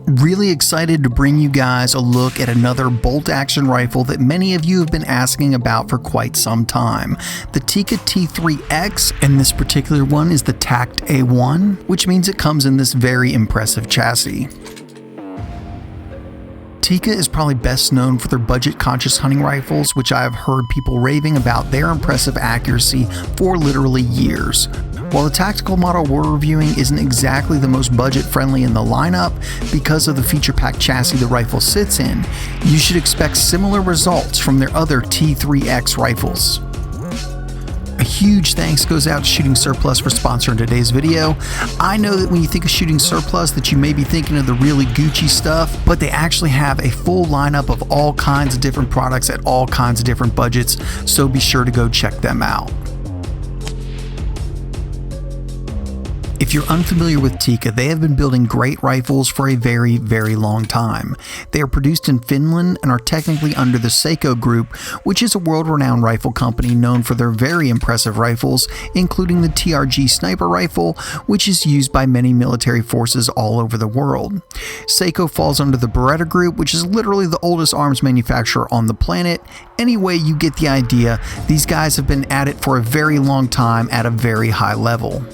Really excited to bring you guys a look at another bolt-action rifle that many of you have been asking about for quite some time. The Tikka T3x, and this particular one is the Tact A1, which means it comes in this very impressive chassis. Tikka is probably best known for their budget-conscious hunting rifles, which I have heard people raving about their impressive accuracy for literally years. While the tactical model we're reviewing isn't exactly the most budget-friendly in the lineup because of the feature-packed chassis the rifle sits in, you should expect similar results from their other T3x rifles. A huge thanks goes out to Shooting Surplus for sponsoring today's video. I know that when you think of Shooting Surplus that you may be thinking of the really Gucci stuff, but they actually have a full lineup of all kinds of different products at all kinds of different budgets, so be sure to go check them out. If you're unfamiliar with Tikka, they have been building great rifles for a very, very long time. They are produced in Finland and are technically under the Seiko Group, which is a world-renowned rifle company known for their very impressive rifles, including the TRG sniper rifle, which is used by many military forces all over the world. Seiko falls under the Beretta Group, which is literally the oldest arms manufacturer on the planet. Anyway, you get the idea. These guys have been at it for a very long time at a very high level.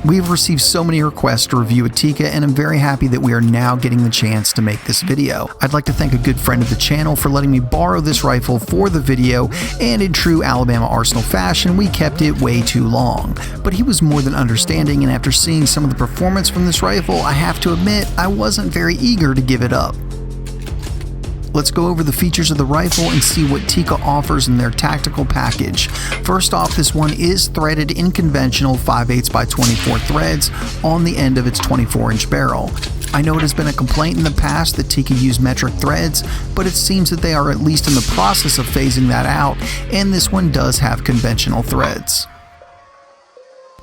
We've received so many requests to review a Tikka, and I'm very happy that we are now getting the chance to make this video. I'd like to thank a good friend of the channel for letting me borrow this rifle for the video, and in true Alabama Arsenal fashion, we kept it way too long. But he was more than understanding, and after seeing some of the performance from this rifle, I have to admit I wasn't very eager to give it up. Let's go over the features of the rifle and see what Tikka offers in their tactical package. First off, this one is threaded in conventional 5/8 by 24 threads on the end of its 24-inch barrel. I know it has been a complaint in the past that Tikka use metric threads, but it seems that they are at least in the process of phasing that out, and this one does have conventional threads.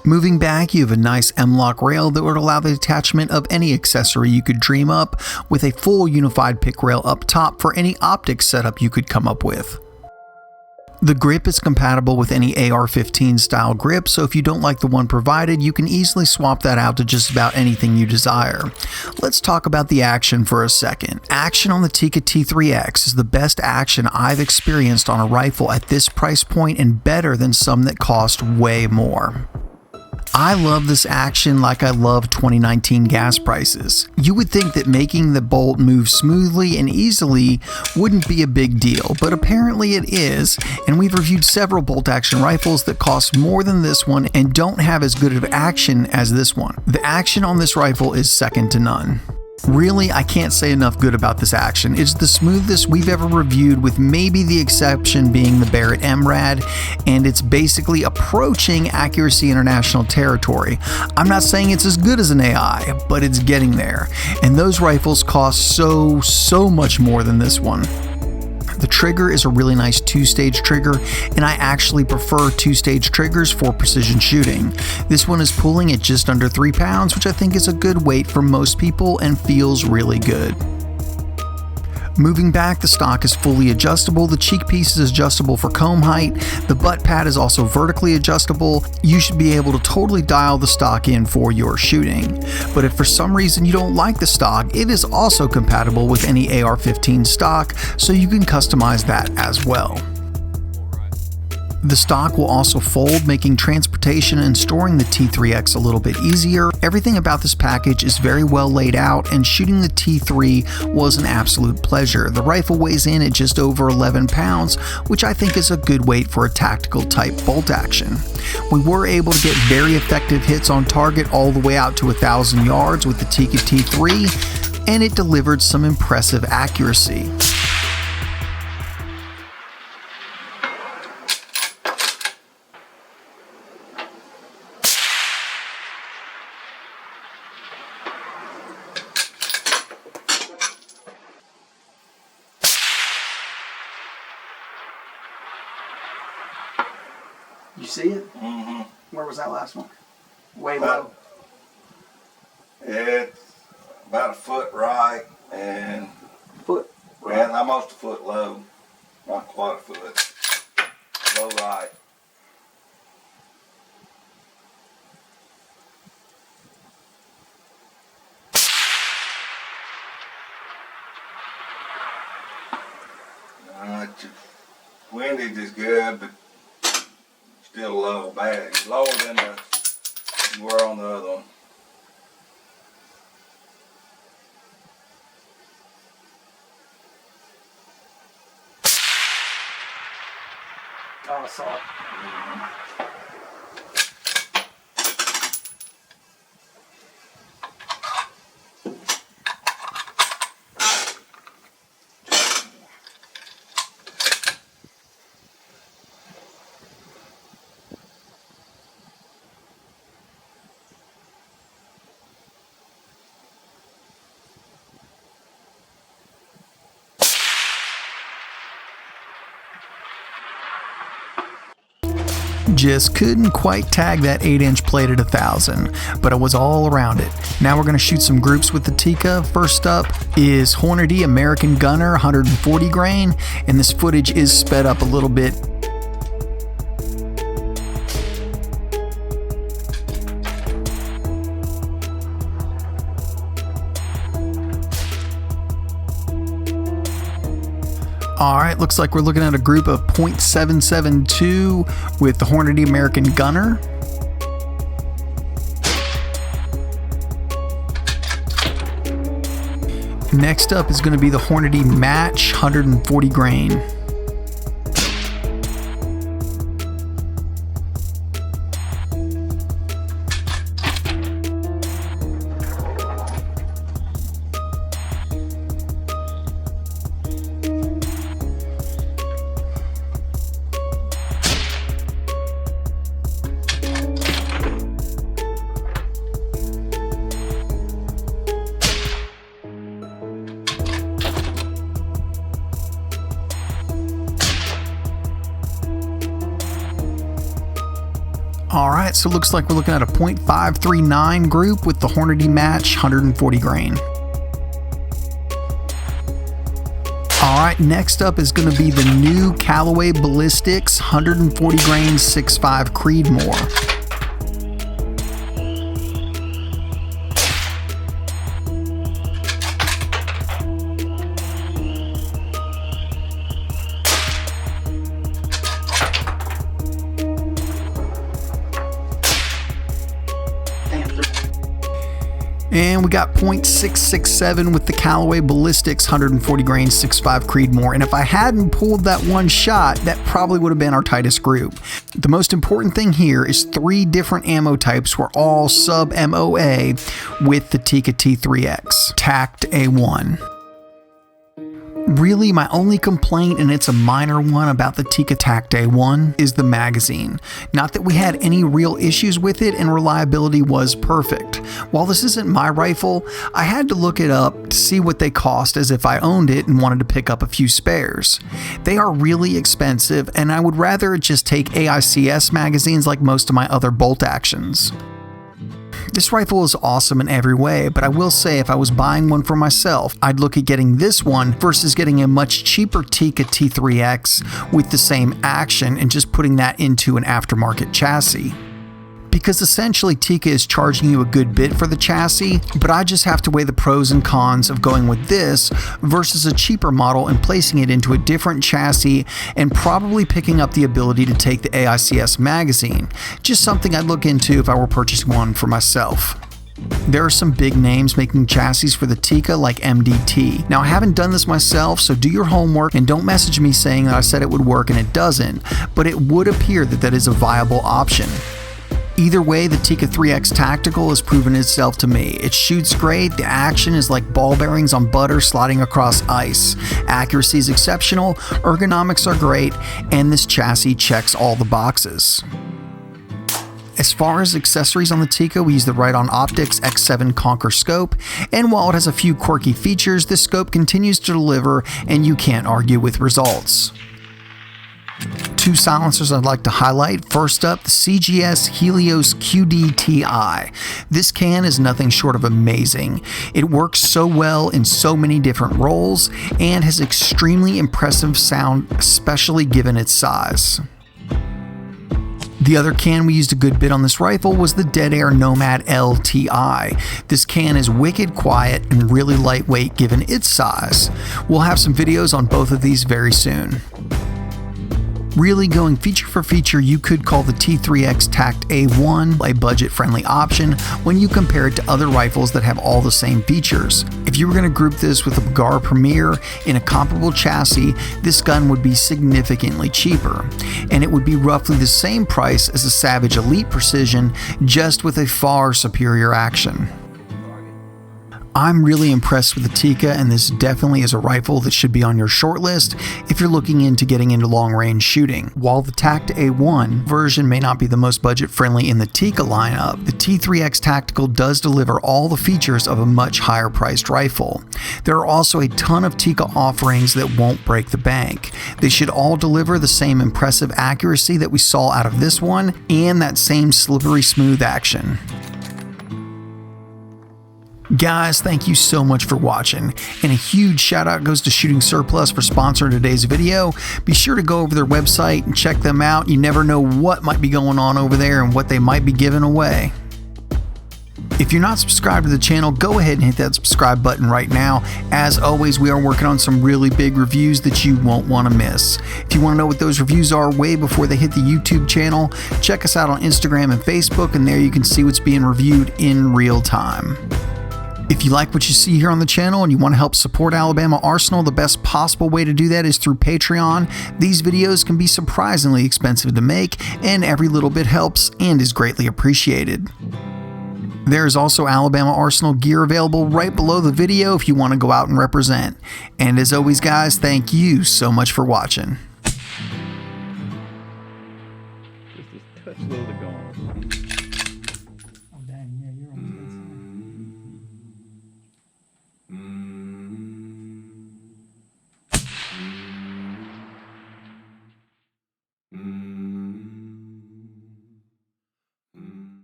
Moving back, you have a nice M-Lok rail that would allow the attachment of any accessory you could dream up, with a full unified pick rail up top for any optics setup you could come up with. The grip is compatible with any AR-15 style grip, so if you don't like the one provided, you can easily swap that out to just about anything you desire. Let's talk about the action for a second. Action on the Tikka T3x is the best action I've experienced on a rifle at this price point, and better than some that cost way more. I love this action like I love 2019 gas prices. You would think that making the bolt move smoothly and easily wouldn't be a big deal, but apparently it is, and we've reviewed several bolt-action rifles that cost more than this one and don't have as good of action as this one. The action on this rifle is second to none. Really, I can't say enough good about this action. It's the smoothest we've ever reviewed, with maybe the exception being the Barrett MRAD, and it's basically approaching accuracy international territory. I'm not saying it's as good as an AI, but it's getting there, and those rifles cost so much more than this one. The trigger is a really nice two-stage trigger, and I actually prefer two-stage triggers for precision shooting. This one is pulling at just under 3 pounds, which I think is a good weight for most people and feels really good. Moving back, the stock is fully adjustable, the cheek piece is adjustable for comb height, the butt pad is also vertically adjustable. You should be able to totally dial the stock in for your shooting. But if for some reason you don't like the stock, it is also compatible with any AR-15 stock, so you can customize that as well. The stock will also fold, making transportation and storing the T3x a little bit easier. Everything about this package is very well laid out, and shooting the T3 was an absolute pleasure. The rifle weighs in at just over 11 pounds, which I think is a good weight for a tactical type bolt action. We were able to get very effective hits on target all the way out to 1,000 yards with the Tikka T3, and it delivered some impressive accuracy. You see it? Mm-hmm. Where was that last one? Way low. It's about a foot right and Foot. well, almost a foot low. Not quite a foot. Low right. windage is good, but still low, bad. It's lower than you were on the other one. Oh, I saw it. Just couldn't quite tag that 8-inch plate at 1,000, but it was all around it. Now we're going to shoot some groups with the Tikka. First up is Hornady American Gunner 140 grain, and this footage is sped up a little bit. Alright, looks like we're looking at a group of .772 with the Hornady American Gunner. Next up is going to be the Hornady Match 140 grain. Alright, so it looks like we're looking at a .539 group with the Hornady Match 140 grain. Alright, next up is going to be the new Callaway Ballistics 140 grain 6.5 Creedmoor. And we got .667 with the Callaway Ballistics 140 grain 6.5 Creedmoor. And if I hadn't pulled that one shot, that probably would have been our tightest group. The most important thing here is 3 different ammo types were all sub MOA with the Tikka T3x Tact A1. Really, my only complaint, and it's a minor one, about the Tikka Tact A1 is the magazine. Not that we had any real issues with it, and reliability was perfect. While this isn't my rifle, I had to look it up to see what they cost as if I owned it and wanted to pick up a few spares. They are really expensive, and I would rather just take AICS magazines like most of my other bolt actions. This rifle is awesome in every way, but I will say if I was buying one for myself, I'd look at getting this one versus getting a much cheaper Tikka T3x with the same action and just putting that into an aftermarket chassis. Because essentially Tikka is charging you a good bit for the chassis, but I just have to weigh the pros and cons of going with this versus a cheaper model and placing it into a different chassis and probably picking up the ability to take the AICS magazine. Just something I'd look into if I were purchasing one for myself. There are some big names making chassis for the Tikka like MDT. Now I haven't done this myself, so do your homework and don't message me saying that I said it would work and it doesn't, but it would appear that that is a viable option. Either way, the Tikka T3x Tactical has proven itself to me. It shoots great, the action is like ball bearings on butter sliding across ice. Accuracy is exceptional, ergonomics are great, and this chassis checks all the boxes. As far as accessories on the Tikka, we use the Right-On Optics X7 Conquer scope, and while it has a few quirky features, this scope continues to deliver and you can't argue with results. 2 silencers I'd like to highlight. First up, the CGS Helios QD-TI. This can is nothing short of amazing. It works so well in so many different roles and has extremely impressive sound, especially given its size. The other can we used a good bit on this rifle was the Dead Air Nomad LTI. This can is wicked quiet and really lightweight given its size. We'll have some videos on both of these very soon. Really going feature for feature, you could call the T3x Tact A1 a budget-friendly option when you compare it to other rifles that have all the same features. If you were going to group this with a Bergara Premier in a comparable chassis, this gun would be significantly cheaper, and it would be roughly the same price as a Savage Elite Precision, just with a far superior action. I'm really impressed with the Tikka, and this definitely is a rifle that should be on your shortlist if you're looking into getting into long-range shooting. While the Tact A1 version may not be the most budget-friendly in the Tikka lineup, the T3X Tactical does deliver all the features of a much higher-priced rifle. There are also a ton of Tikka offerings that won't break the bank. They should all deliver the same impressive accuracy that we saw out of this one, and that same slippery smooth action. Guys, thank you so much for watching, and a huge shout out goes to Shooting Surplus for sponsoring today's video. Be sure to go over their website and check them out. You never know what might be going on over there and what they might be giving away. If you're not subscribed to the channel, go ahead and hit that subscribe button right now. As always, we are working on some really big reviews that you won't want to miss. If you want to know what those reviews are way before they hit the YouTube channel, check us out on Instagram and Facebook, and there you can see what's being reviewed in real time. If you like what you see here on the channel and you want to help support Alabama Arsenal, the best possible way to do that is through Patreon. These videos can be surprisingly expensive to make, and every little bit helps and is greatly appreciated. There is also Alabama Arsenal gear available right below the video if you want to go out and represent. And as always, guys, thank you so much for watching.